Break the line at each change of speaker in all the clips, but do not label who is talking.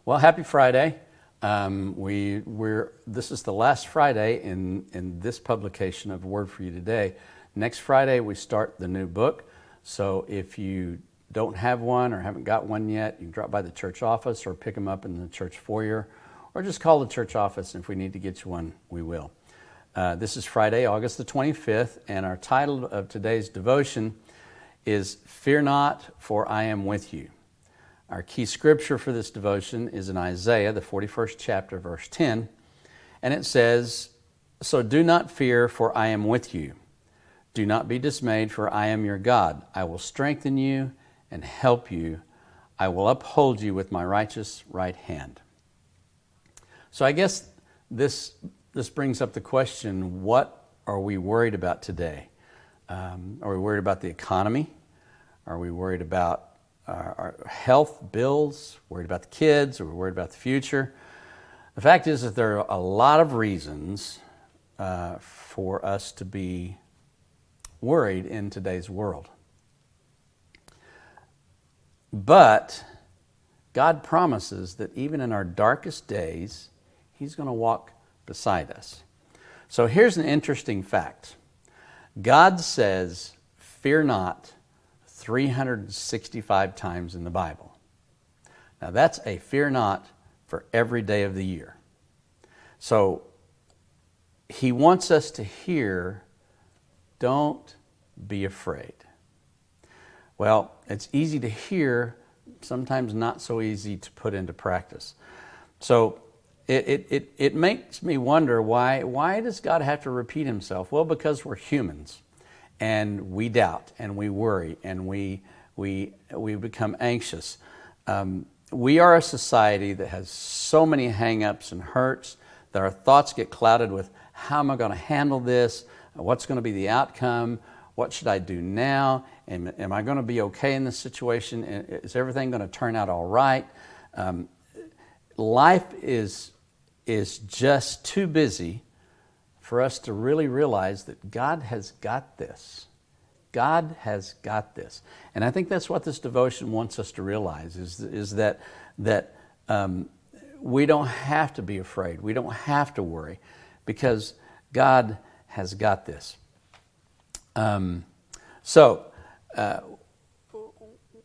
Well, happy Friday. This is the last Friday in this publication of Word for You Today. Next Friday, we start the new book. So if you don't have one or haven't got one yet, you can drop by the church office or pick them up in the church foyer, or just call the church office, and if we need to get you one, we will. This is Friday, August the 25th, and our title of today's devotion is "Fear Not, for I Am With You." Our key scripture for this devotion is in Isaiah, the 41st chapter, verse 10, and it says, "So do not fear, for I am with you. Do not be dismayed, for I am your God. I will strengthen you and help you. I will uphold you with my righteous right hand." So I guess this brings up the question, what are we worried about today? Are we worried about the economy? Are we worried about our health, bills? Worried about the kids? Are we worried about the future? The fact is that there are a lot of reasons for us to be worried in today's world. But God promises that even in our darkest days, He's going to walk beside us. So here's an interesting fact. God says, "Fear not," 365 times in the Bible. Now that's a fear not for every day of the year. So He wants us to hear, don't be afraid. Well, it's easy to hear, sometimes not so easy to put into practice. So it makes me wonder, why does God have to repeat Himself? Well, because we're humans, and we doubt, and we worry, and we become anxious. We are a society that has so many hang-ups and hurts that our thoughts get clouded with, how am I going to handle this? What's going to be the outcome? What should I do now? Am I going to be okay in this situation? Is everything going to turn out all right? Life is just too busy for us to really realize that God has got this. God has got this. And I think that's what this devotion wants us to realize, is that we don't have to be afraid. We don't have to worry, because God has got this.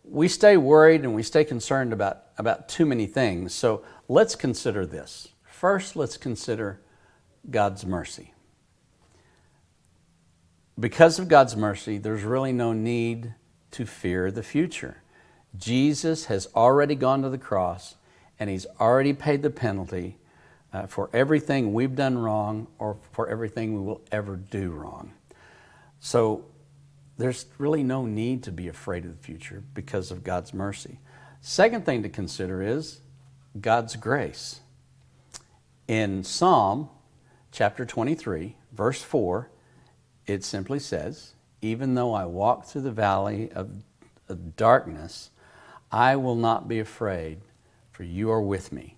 We stay worried and we stay concerned about too many things. So let's consider this. First, let's consider God's mercy. Because of God's mercy, there's really no need to fear the future. Jesus has already gone to the cross, and He's already paid the penalty for everything we've done wrong, or for everything we will ever do wrong. So there's really no need to be afraid of the future because of God's mercy. Second thing to consider is God's grace. In Psalm chapter 23, verse 4, it simply says, "Even though I walk through the valley of darkness, I will not be afraid, for you are with me."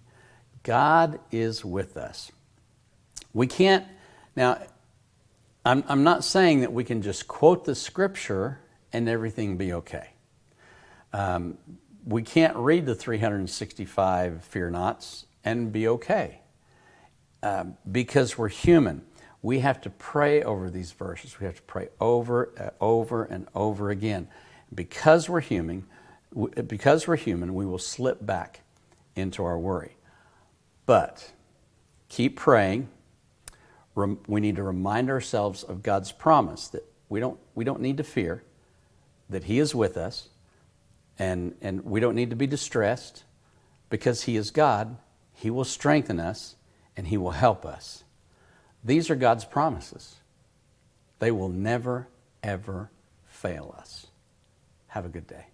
God is with us. We can't, now, I'm not saying that we can just quote the scripture and everything be okay. We can't read the 365 fear nots and be okay, because we're human. We have to pray over these verses. We have to pray over and over again. Because we're human, we will slip back into our worry. But keep praying. We need to remind ourselves of God's promise that we don't need to fear, that He is with us, and we don't need to be distressed, because He is God. He will strengthen us, and He will help us. These are God's promises. They will never, ever fail us. Have a good day.